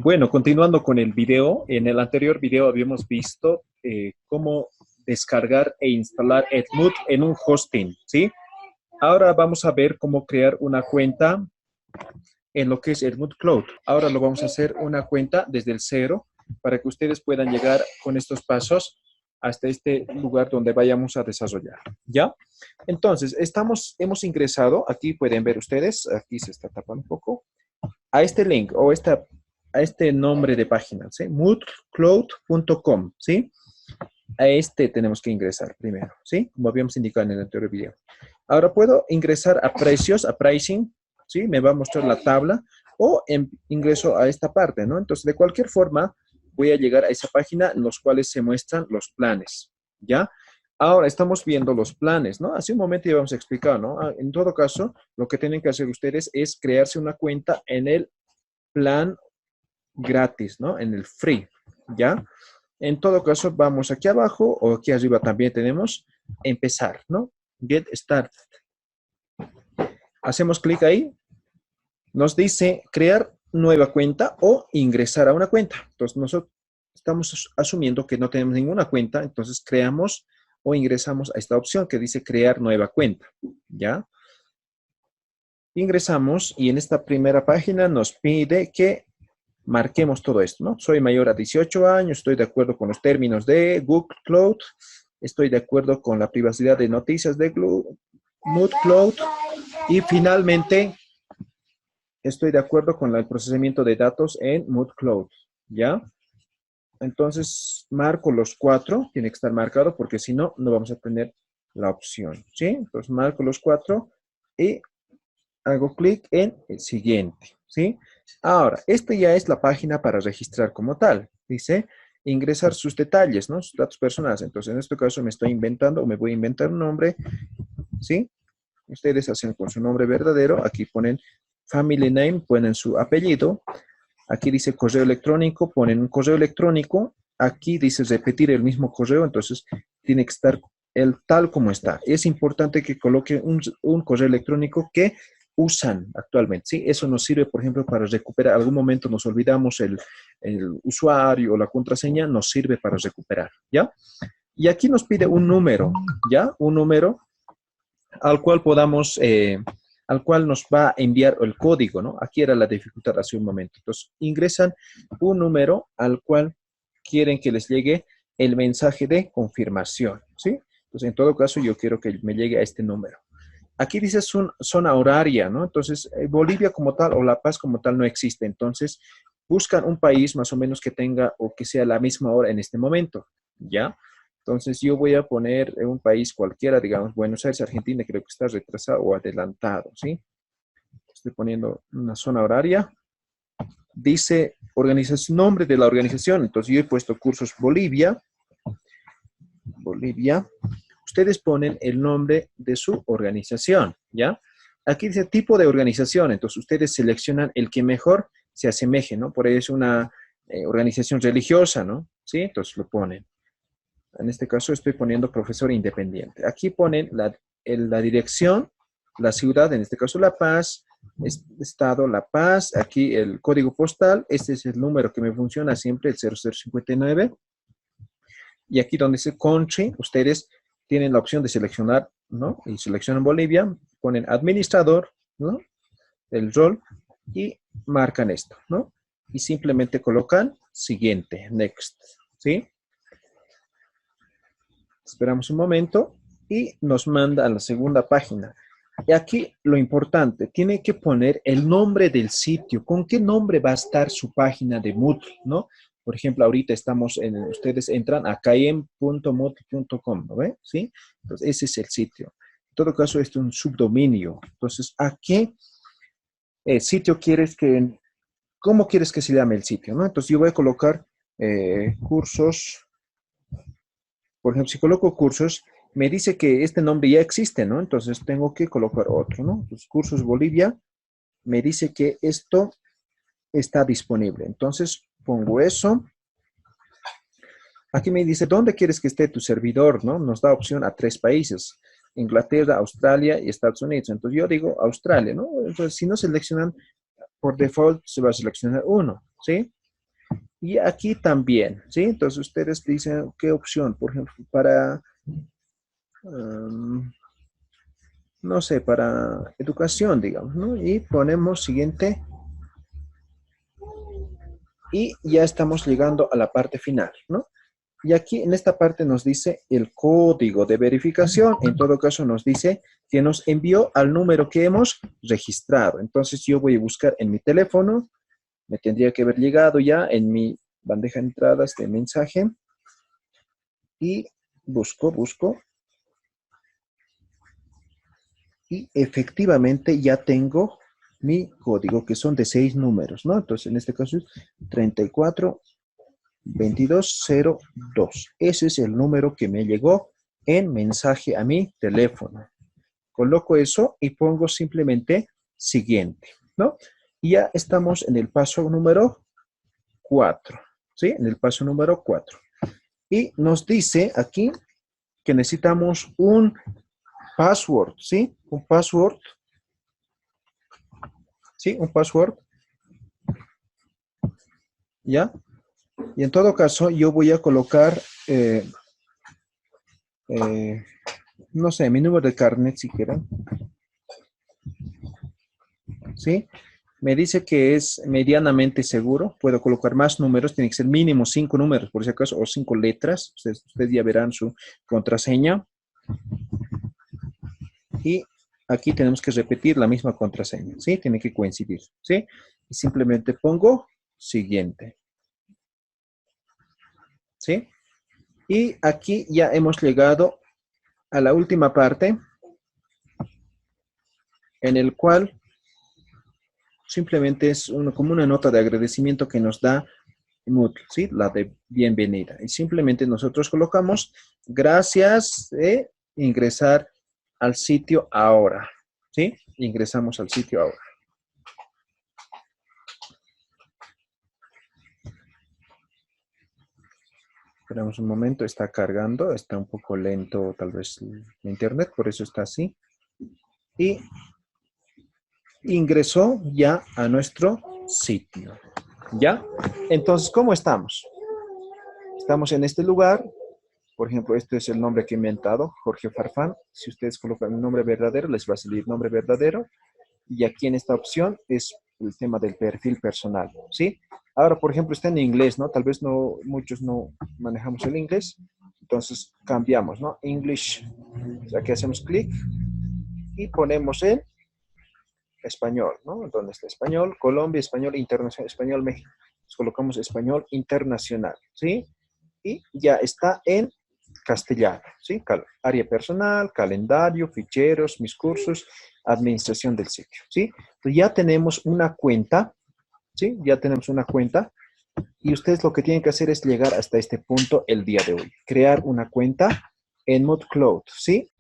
Bueno, continuando con el video, en el anterior video habíamos visto cómo descargar e instalar Edmood en un hosting, ¿sí? Ahora vamos a ver cómo crear una cuenta en lo que es Edmood Cloud. Ahora lo vamos a hacer una cuenta desde el cero para que ustedes puedan llegar con estos pasos hasta este lugar donde vayamos a desarrollar, ¿ya? Entonces, hemos ingresado, aquí pueden ver ustedes, aquí se está tapando un poco, a este link o a este nombre de página, ¿sí? moodcloud.com, ¿sí? A este tenemos que ingresar primero, ¿sí? Como habíamos indicado en el anterior video. Ahora puedo ingresar a precios, a pricing, ¿sí? Me va a mostrar la tabla o ingreso a esta parte, ¿no? Entonces, de cualquier forma, voy a llegar a esa página en los cuales se muestran los planes, ¿ya? Ahora estamos viendo los planes, ¿no? Hace un momento ya vamos a explicar, ¿no? En todo caso, lo que tienen que hacer ustedes es crearse una cuenta en el plan gratis, ¿no? En el free, ¿ya? En todo caso, vamos aquí abajo o aquí arriba también tenemos empezar, ¿no? Get started. Hacemos clic ahí. Nos dice crear nueva cuenta o ingresar a una cuenta. Entonces, nosotros estamos asumiendo que no tenemos ninguna cuenta, entonces creamos o ingresamos a esta opción que dice crear nueva cuenta, ¿ya? Ingresamos y en esta primera página nos pide que marquemos todo esto, ¿no? Soy mayor a 18 años, estoy de acuerdo con los términos de Google Cloud, estoy de acuerdo con la privacidad de noticias de Mood Cloud y finalmente estoy de acuerdo con el procesamiento de datos en Mood Cloud, ¿ya? Entonces, marco los 4, tiene que estar marcado porque si no, no vamos a tener la opción, ¿sí? Entonces, marco los 4 y hago clic en el siguiente, ¿sí? Ahora, esta ya es la página para registrar como tal. Dice, ingresar sus detalles, ¿no? Sus datos personales. Entonces, en este caso me estoy inventando o me voy a inventar un nombre, ¿sí? Ustedes hacen con su nombre verdadero. Aquí ponen family name, ponen su apellido. Aquí dice correo electrónico, ponen un correo electrónico. Aquí dice repetir el mismo correo, entonces tiene que estar el tal como está. Es importante que coloque un correo electrónico que usan actualmente, ¿sí? Eso nos sirve, por ejemplo, para recuperar. Algún momento nos olvidamos el usuario o la contraseña, nos sirve para recuperar, ¿ya? Y aquí nos pide un número, ¿ya? Un número al cual al cual nos va a enviar el código, ¿no? Aquí era la dificultad hace un momento. Entonces, ingresan un número al cual quieren que les llegue el mensaje de confirmación, ¿sí? Entonces, en todo caso, yo quiero que me llegue a este número. Aquí dice zona horaria, ¿no? Entonces, Bolivia como tal o La Paz como tal no existe. Entonces, buscan un país más o menos que tenga o que sea la misma hora en este momento, ¿ya? Entonces, yo voy a poner un país cualquiera, digamos, Buenos Aires, Argentina, creo que está retrasado o adelantado, ¿sí? Estoy poniendo una zona horaria. Dice organización, nombre de la organización. Entonces, yo he puesto Cursos Bolivia. Bolivia. Ustedes ponen el nombre de su organización, ¿ya? Aquí dice tipo de organización, entonces ustedes seleccionan el que mejor se asemeje, ¿no? Por ahí es una organización religiosa, ¿no? ¿Sí? Entonces lo ponen. En este caso estoy poniendo profesor independiente. Aquí ponen la dirección, la ciudad, en este caso La Paz, estado La Paz, aquí el código postal, este es el número que me funciona siempre, el 0059. Y aquí donde dice country, ustedes tienen la opción de seleccionar, ¿no? Y seleccionan Bolivia, ponen administrador, ¿no? El rol y marcan esto, ¿no? Y simplemente colocan siguiente, next, ¿sí? Esperamos un momento y nos manda a la segunda página. Y aquí lo importante, tiene que poner el nombre del sitio. ¿Con qué nombre va a estar su página de Moodle, no? Por ejemplo, ahorita ustedes entran a caem.moodle.com, ¿no ve? ¿Sí? Entonces, ese es el sitio. En todo caso, esto es un subdominio. Entonces, ¿a qué sitio cómo quieres que se llame el sitio, no? Entonces, yo voy a colocar cursos. Por ejemplo, si coloco cursos, me dice que este nombre ya existe, ¿no? Entonces tengo que colocar otro, ¿no? Los cursos Bolivia me dice que esto está disponible. Entonces pongo eso. Aquí me dice, ¿dónde quieres que esté tu servidor, no? Nos da opción a 3 países, Inglaterra, Australia y Estados Unidos. Entonces yo digo Australia, ¿no? Entonces si no seleccionan, por default se va a seleccionar uno, ¿sí? Y aquí también, ¿sí? Entonces ustedes dicen qué opción, por ejemplo, para, no sé, para educación, digamos, ¿no? Y ponemos siguiente y ya estamos llegando a la parte final, ¿no? Y aquí en esta parte nos dice el código de verificación. En todo caso nos dice que nos envió al número que hemos registrado. Entonces yo voy a buscar en mi teléfono. Me tendría que haber llegado ya en mi bandeja de entradas de mensaje. Y busco. Y efectivamente ya tengo mi código, que son de 6 números, ¿no? Entonces en este caso es 342202. Ese es el número que me llegó en mensaje a mi teléfono. Coloco eso y pongo simplemente siguiente, ¿no? Y ya estamos en el paso número 4, ¿sí? En el paso número 4. Y nos dice aquí que necesitamos un password, ¿sí? Un password, ¿sí? Un password, ¿ya? Y en todo caso yo voy a colocar, eh, no sé, mi número de carnet si quieren, ¿sí? Me dice que es medianamente seguro. Puedo colocar más números. Tiene que ser mínimo 5 números, por si acaso, o 5 letras. Ustedes ya verán su contraseña. Y aquí tenemos que repetir la misma contraseña, ¿sí? Tiene que coincidir, ¿sí? Y simplemente pongo siguiente, ¿sí? Y aquí ya hemos llegado a la última parte, en el cual simplemente es como una nota de agradecimiento que nos da Moodle, ¿sí? La de bienvenida. Y simplemente nosotros colocamos gracias, ingresar al sitio ahora, ¿sí? Ingresamos al sitio ahora. Esperamos un momento, está cargando, está un poco lento tal vez el internet, por eso está así. Y ingresó ya a nuestro sitio, ¿ya? Entonces, ¿cómo estamos? Estamos en este lugar. Por ejemplo, este es el nombre que he inventado, Jorge Farfán. Si ustedes colocan el nombre verdadero, les va a salir nombre verdadero. Y aquí en esta opción es el tema del perfil personal, ¿sí? Ahora, por ejemplo, está en inglés, ¿no? Tal vez no, muchos no manejamos el inglés. Entonces, cambiamos, ¿no? English. Aquí hacemos clic y ponemos en español, ¿no? ¿Dónde está español? Colombia, español internacional, español México. Entonces, colocamos español internacional, ¿sí? Y ya está en castellano, ¿sí? Área personal, calendario, ficheros, mis cursos, administración del sitio, ¿sí? Entonces ya tenemos una cuenta, ¿sí? Ya tenemos una cuenta y ustedes lo que tienen que hacer es llegar hasta este punto el día de hoy. Crear una cuenta en Moodle Cloud, ¿sí?